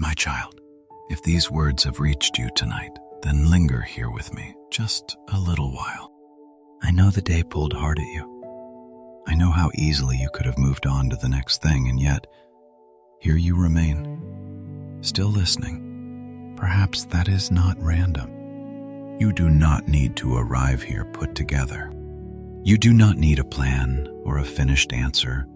My child, if these words have reached you tonight, then linger here with me just a little while. I know the day pulled hard at you. I know how easily you could have moved on to the next thing, and yet, here you remain, still listening. Perhaps that is not random. You do not need to arrive here put together. You do not need a plan or a finished answer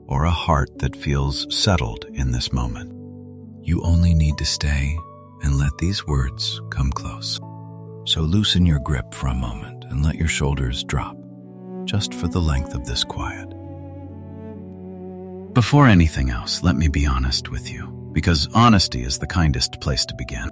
or a heart that feels settled in this moment. You only need to stay and let these words come close. So loosen your grip for a moment and let your shoulders drop, just for the length of this quiet. Before anything else, let me be honest with you, because honesty is the kindest place to begin.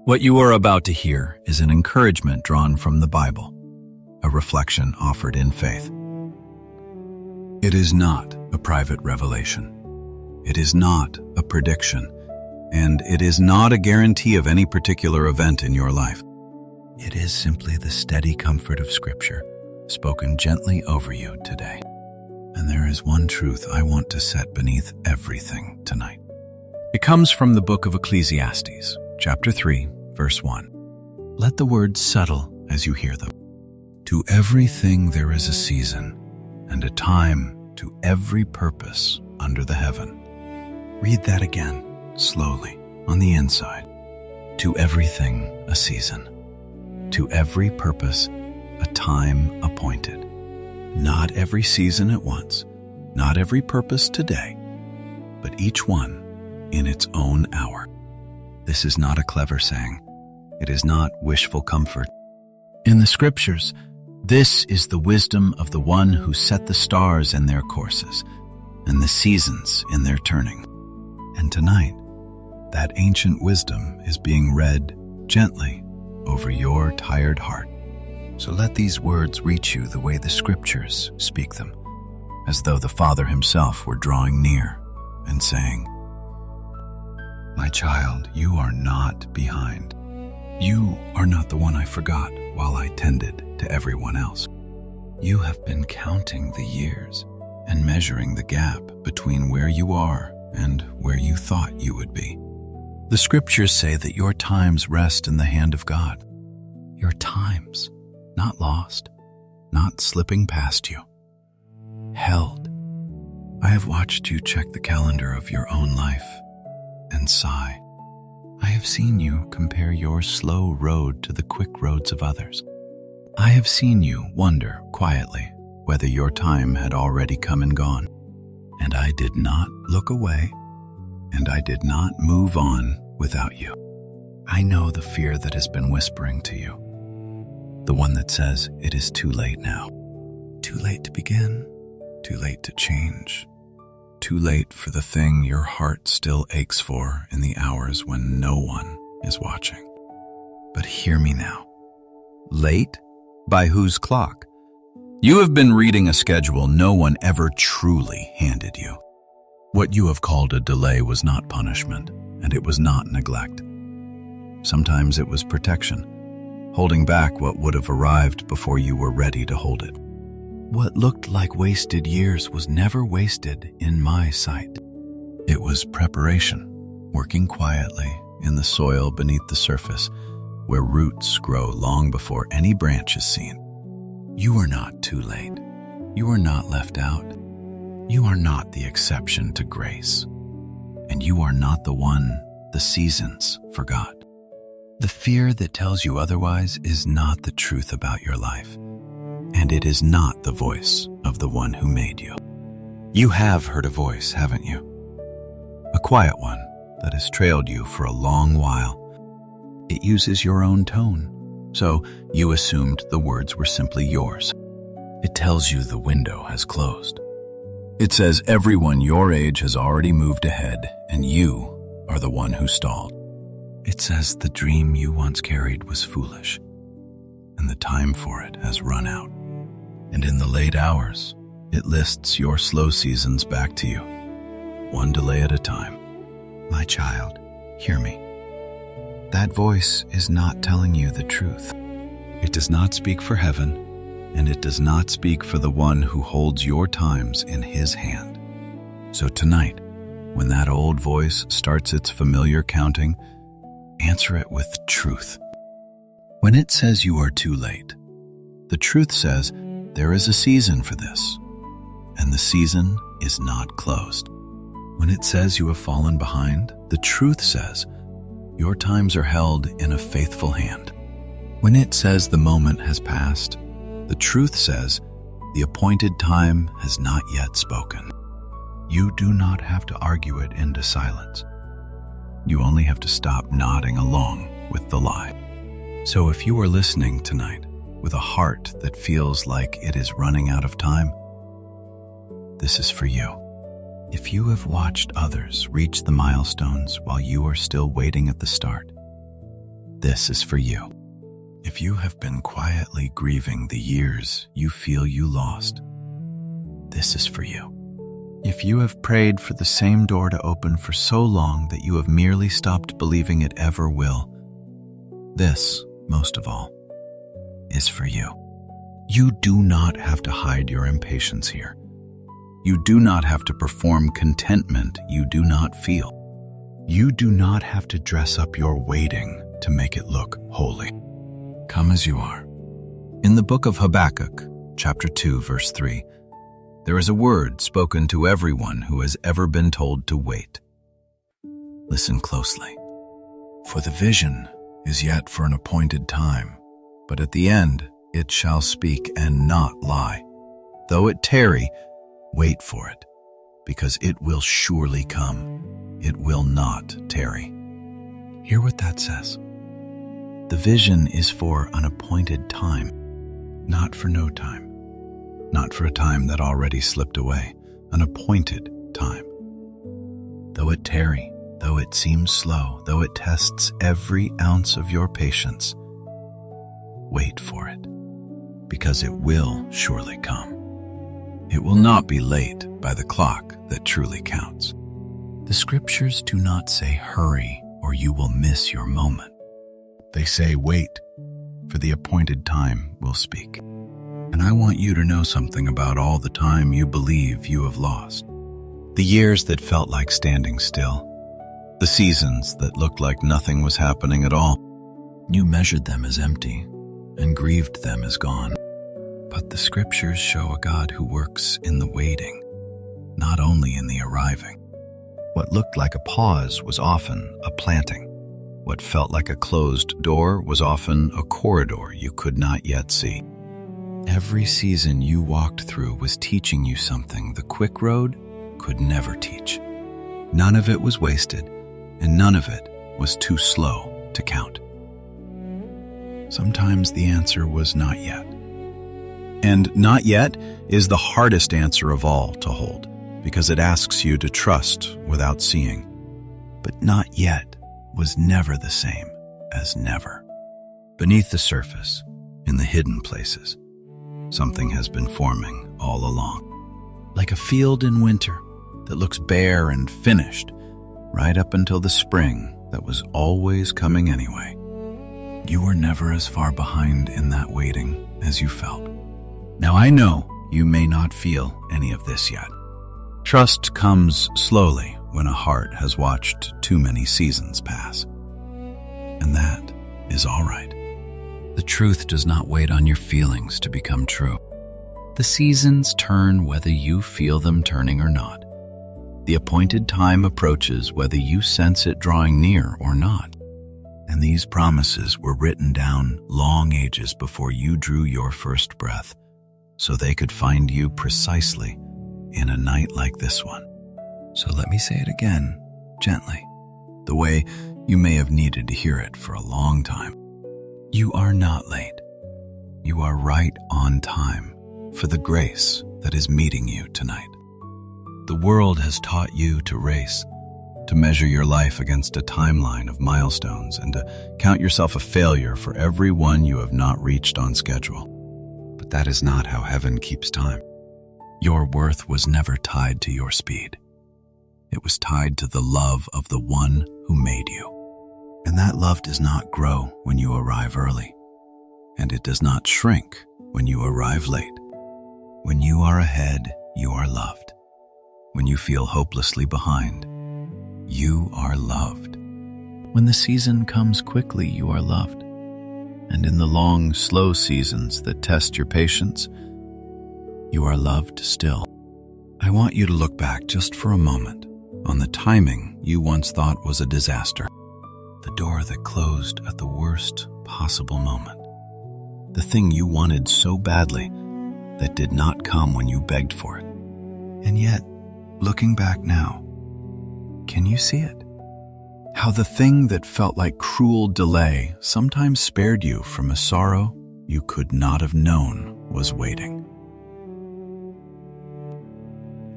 What you are about to hear is an encouragement drawn from the Bible, a reflection offered in faith. It is not a private revelation. It is not a prediction, and it is not a guarantee of any particular event in your life. It is simply the steady comfort of Scripture, spoken gently over you today. And there is one truth I want to set beneath everything tonight. It comes from the book of Ecclesiastes, chapter 3, verse 1. Let the words settle as you hear them. To everything there is a season, and a time to every purpose under the heaven. Read that again, slowly, on the inside. To everything a season. To every purpose a time appointed. Not every season at once, not every purpose today, but each one in its own hour. This is not a clever saying. It is not wishful comfort. In the Scriptures, this is the wisdom of the one who set the stars in their courses and the seasons in their turning. And tonight, that ancient wisdom is being read gently over your tired heart. So let these words reach you the way the Scriptures speak them, as though the Father himself were drawing near and saying, My child, you are not behind. You are not the one I forgot while I tended to everyone else. You have been counting the years and measuring the gap between where you are and where you thought you would be. The Scriptures say that your times rest in the hand of God. Your times, not lost, not slipping past you. Held. I have watched you check the calendar of your own life and sigh. I have seen you compare your slow road to the quick roads of others. I have seen you wonder quietly whether your time had already come and gone. And I did not look away, and I did not move on without you. I know the fear that has been whispering to you, the one that says it is too late now. Too late to begin, too late to change, too late for the thing your heart still aches for in the hours when no one is watching. But hear me now. Late? By whose clock? You have been reading a schedule no one ever truly handed you. What you have called a delay was not punishment, and it was not neglect. Sometimes it was protection, holding back what would have arrived before you were ready to hold it. What looked like wasted years was never wasted in my sight. It was preparation, working quietly in the soil beneath the surface, where roots grow long before any branch is seen. You are not too late. You are not left out. You are not the exception to grace. And you are not the one the seasons forgot. The fear that tells you otherwise is not the truth about your life, and it is not the voice of the one who made you. You have heard a voice, haven't you? A quiet one that has trailed you for a long while. It uses your own tone, so you assumed the words were simply yours. It tells you the window has closed. It says everyone your age has already moved ahead, and you are the one who stalled. It says the dream you once carried was foolish, and the time for it has run out. And in the late hours, it lists your slow seasons back to you, one delay at a time. My child, hear me. That voice is not telling you the truth. It does not speak for heaven, and it does not speak for the one who holds your times in his hand. So tonight, When that old voice starts its familiar counting, answer it with truth. When it says you are too late, the truth says there is a season for this, and the season is not closed. When it says you have fallen behind, the truth says your times are held in a faithful hand. When it says the moment has passed, the truth says the appointed time has not yet spoken. You do not have to argue it into silence. You only have to stop nodding along with the lie. So if you are listening tonight with a heart that feels like it is running out of time, this is for you. If you have watched others reach the milestones while you are still waiting at the start, this is for you. If you have been quietly grieving the years you feel you lost, this is for you. If you have prayed for the same door to open for so long that you have merely stopped believing it ever will, this, most of all, is for you. You do not have to hide your impatience here. You do not have to perform contentment you do not feel. You do not have to dress up your waiting to make it look holy. Come as you are. In the book of Habakkuk, chapter 2, verse 3, there is a word spoken to everyone who has ever been told to wait. Listen closely. For the vision is yet for an appointed time, but at the end it shall speak and not lie. Though it tarry, wait for it, because it will surely come. It will not tarry. Hear what that says. The vision is for an appointed time, not for no time. Not for a time that already slipped away, an appointed time. Though it tarry, though it seems slow, though it tests every ounce of your patience, wait for it, because it will surely come. It will not be late by the clock that truly counts. The scriptures do not say hurry or you will miss your moment. They say wait, for the appointed time will speak. And I want you to know something about all the time you believe you have lost. The years that felt like standing still. The seasons that looked like nothing was happening at all. You measured them as empty and grieved them as gone. But the scriptures show a God who works in the waiting, not only in the arriving. What looked like a pause was often a planting. What felt like a closed door was often a corridor you could not yet see. Every season you walked through was teaching you something the quick road could never teach. None of it was wasted, and none of it was too slow to count. Sometimes the answer was not yet. And not yet is the hardest answer of all to hold, because it asks you to trust without seeing. But not yet was never the same as never. Beneath the surface, in the hidden places, something has been forming all along. Like a field in winter that looks bare and finished, right up until the spring that was always coming anyway. You were never as far behind in that waiting as you felt. Now I know you may not feel any of this yet. Trust comes slowly when a heart has watched too many seasons pass. And that is all right. The truth does not wait on your feelings to become true. The seasons turn whether you feel them turning or not. The appointed time approaches whether you sense it drawing near or not. And these promises were written down long ages before you drew your first breath, so they could find you precisely in a night like this one. So let me say it again, gently, the way you may have needed to hear it for a long time. You are not late. You are right on time for the grace that is meeting you tonight. The world has taught you to race, to measure your life against a timeline of milestones, and to count yourself a failure for every one you have not reached on schedule. But that is not how heaven keeps time. Your worth was never tied to your speed. It was tied to the love of the one who made you. And that love does not grow when you arrive early, and it does not shrink when you arrive late. When you are ahead, you are loved. When you feel hopelessly behind, You are loved. When the season comes quickly, you are loved. And in the long, slow seasons that test your patience, you are loved still. I want you to look back just for a moment on the timing you once thought was a disaster. The door that closed at the worst possible moment. The thing you wanted so badly that did not come when you begged for it. And yet, looking back now, can you see it? How the thing that felt like cruel delay sometimes spared you from a sorrow you could not have known was waiting.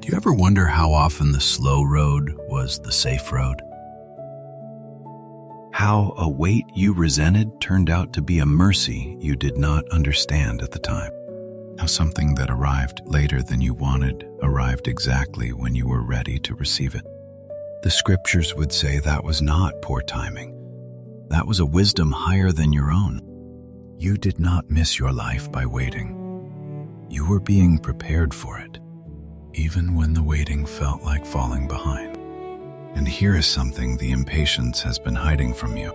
Do you ever wonder how often the slow road was the safe road? How a wait you resented turned out to be a mercy you did not understand at the time. How something that arrived later than you wanted arrived exactly when you were ready to receive it. The scriptures would say that was not poor timing. That was a wisdom higher than your own. You did not miss your life by waiting. You were being prepared for it, even when the waiting felt like falling behind. And here is something the impatience has been hiding from you.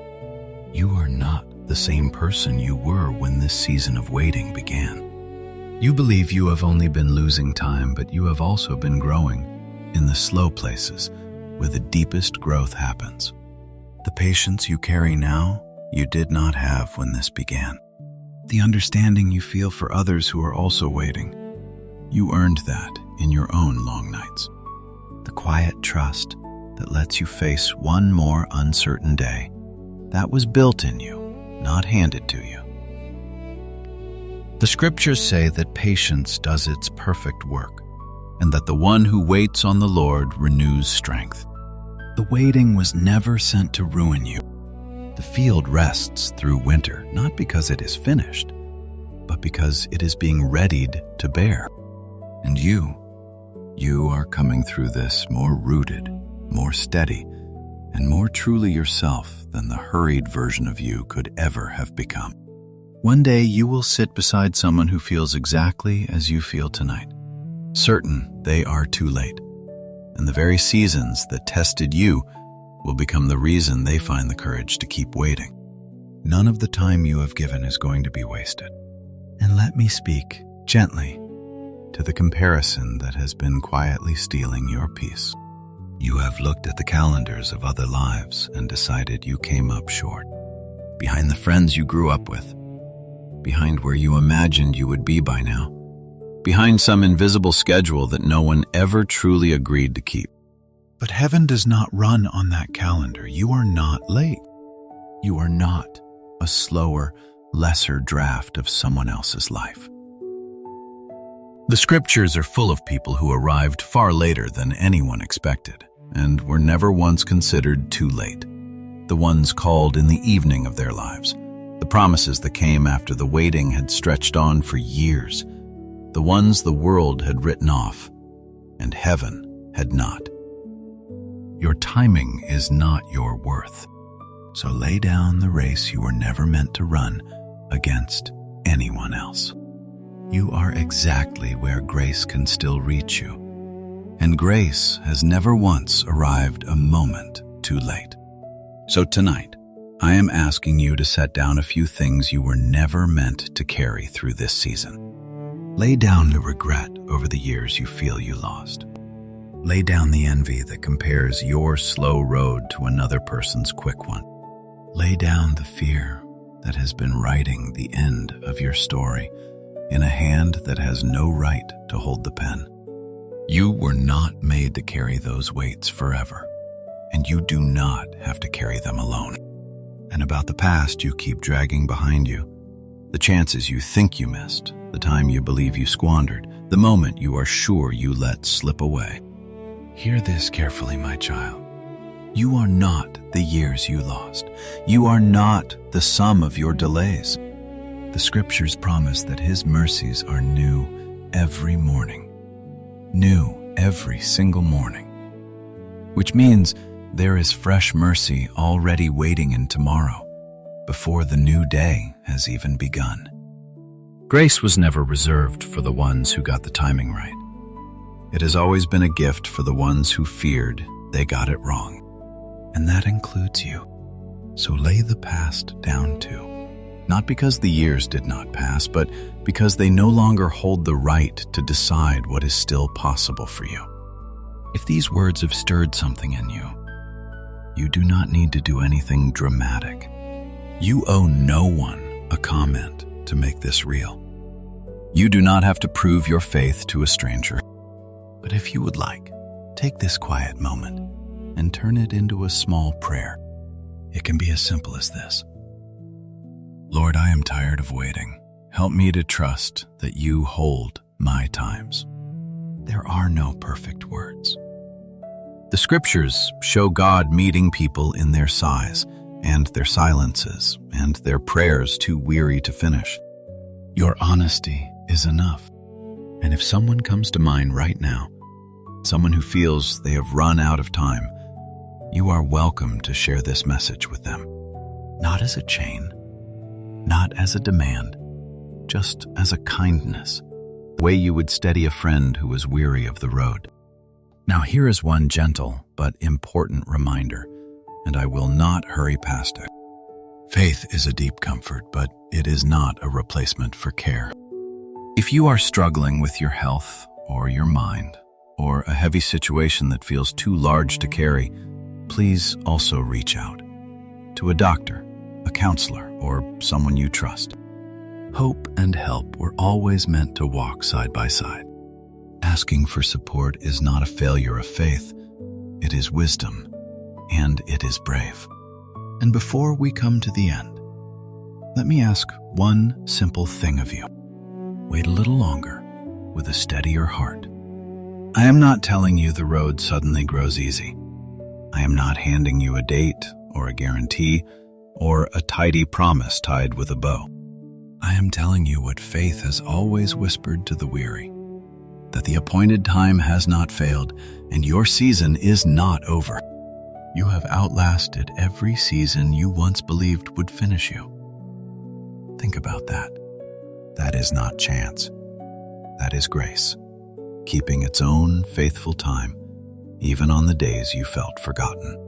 You are not the same person you were when this season of waiting began. You believe you have only been losing time, but you have also been growing in the slow places where the deepest growth happens. The patience you carry now, you did not have when this began. The understanding you feel for others who are also waiting, you earned that in your own long nights. The quiet trust that lets you face one more uncertain day, that was built in you, not handed to you. The scriptures say that patience does its perfect work, and that the one who waits on the Lord renews strength. The waiting was never sent to ruin you. The field rests through winter, not because it is finished, but because it is being readied to bear. And you are coming through this more rooted, more steady, and more truly yourself than the hurried version of you could ever have become. One day you will sit beside someone who feels exactly as you feel tonight, certain they are too late, and the very seasons that tested you will become the reason they find the courage to keep waiting. None of the time you have given is going to be wasted. And let me speak gently to the comparison that has been quietly stealing your peace. You have looked at the calendars of other lives and decided you came up short. Behind the friends you grew up with, behind where you imagined you would be by now, behind some invisible schedule that no one ever truly agreed to keep. But heaven does not run on that calendar. You are not late. You are not a slower, lesser draft of someone else's life. The scriptures are full of people who arrived far later than anyone expected, and were never once considered too late. The ones called in the evening of their lives, the promises that came after the waiting had stretched on for years, the ones the world had written off, and heaven had not. Your timing is not your worth, so lay down the race you were never meant to run against anyone else. You are exactly where grace can still reach you, and grace has never once arrived a moment too late. So tonight, I am asking you to set down a few things you were never meant to carry through this season. Lay down the regret over the years you feel you lost. Lay down the envy that compares your slow road to another person's quick one. Lay down the fear that has been writing the end of your story in a hand that has no right to hold the pen. You were not made to carry those weights forever, and you do not have to carry them alone. And about the past you keep dragging behind you, the chances you think you missed, the time you believe you squandered, the moment you are sure you let slip away. Hear this carefully, my child. You are not the years you lost. You are not the sum of your delays. The scriptures promise that His mercies are new every morning. New every single morning. Which means there is fresh mercy already waiting in tomorrow, before the new day has even begun. Grace was never reserved for the ones who got the timing right. It has always been a gift for the ones who feared they got it wrong. and that includes you. So lay the past down too. Not because the years did not pass, but because they no longer hold the right to decide what is still possible for you. If these words have stirred something in you, you do not need to do anything dramatic. You owe no one a comment to make this real. You do not have to prove your faith to a stranger. But if you would like, take this quiet moment and turn it into a small prayer. It can be as simple as this. Lord, I am tired of waiting. Help me to trust that you hold my times. There are no perfect words. The scriptures show God meeting people in their sighs and their silences and their prayers too weary to finish. Your honesty is enough. And if someone comes to mind right now, someone who feels they have run out of time, you are welcome to share this message with them. Not as a chain, not as a demand, just as a kindness, the way you would steady a friend who is weary of the road. Now here is one gentle but important reminder, and I will not hurry past it. Faith is a deep comfort, but it is not a replacement for care. If you are struggling with your health or your mind, or a heavy situation that feels too large to carry, please also reach out to a doctor, a counselor, or someone you trust. Hope and help were always meant to walk side by side. Asking for support is not a failure of faith. It is wisdom, and it is brave. And before we come to the end, let me ask one simple thing of you. Wait a little longer with a steadier heart. I am not telling you the road suddenly grows easy. I am not handing you a date or a guarantee or a tidy promise tied with a bow. I am telling you what faith has always whispered to the weary, that the appointed time has not failed and your season is not over. You have outlasted every season you once believed would finish you. Think about that. That is not chance. That is grace, keeping its own faithful time, even on the days you felt forgotten.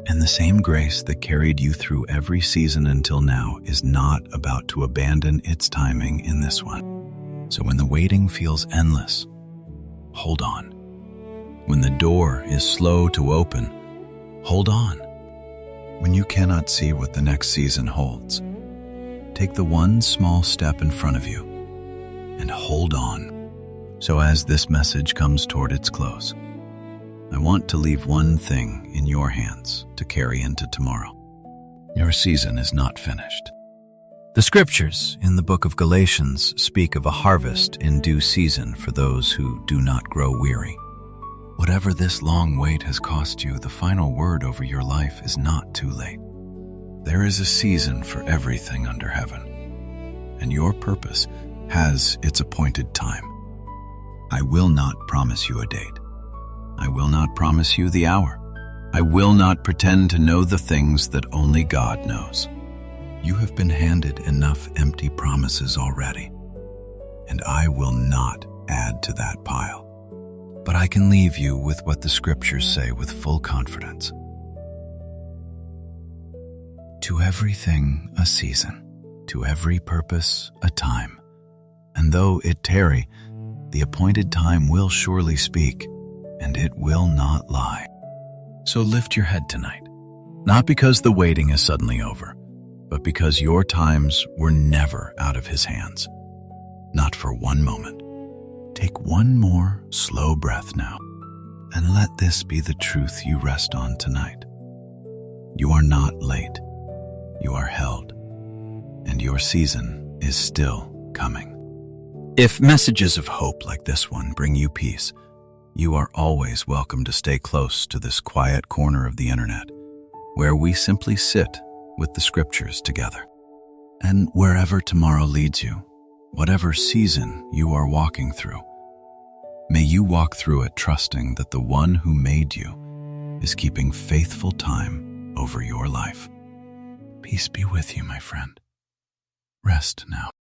And the same grace that carried you through every season until now is not about to abandon its timing in this one. So when the waiting feels endless, hold on. When the door is slow to open, hold on. When you cannot see what the next season holds, take the one small step in front of you and hold on. So as this message comes toward its close, I want to leave one thing in your hands to carry into tomorrow. Your season is not finished. The scriptures in the book of Galatians speak of a harvest in due season for those who do not grow weary. Whatever this long wait has cost you, the final word over your life is not too late. There is a season for everything under heaven, and your purpose has its appointed time. I will not promise you a date. I will not promise you the hour. I will not pretend to know the things that only God knows. You have been handed enough empty promises already, and I will not add to that pile. But I can leave you with what the scriptures say with full confidence. To everything a season, to every purpose a time. And though it tarry, the appointed time will surely speak, and it will not lie. So lift your head tonight, not because the waiting is suddenly over, but because your times were never out of his hands. Not for one moment. Take one more slow breath now, and let this be the truth you rest on tonight. You are not late. You are held, and your season is still coming. If messages of hope like this one bring you peace, you are always welcome to stay close to this quiet corner of the internet, where we simply sit with the scriptures together. And wherever tomorrow leads you, whatever season you are walking through, may you walk through it trusting that the one who made you is keeping faithful time over your life. Peace be with you, my friend. Rest now.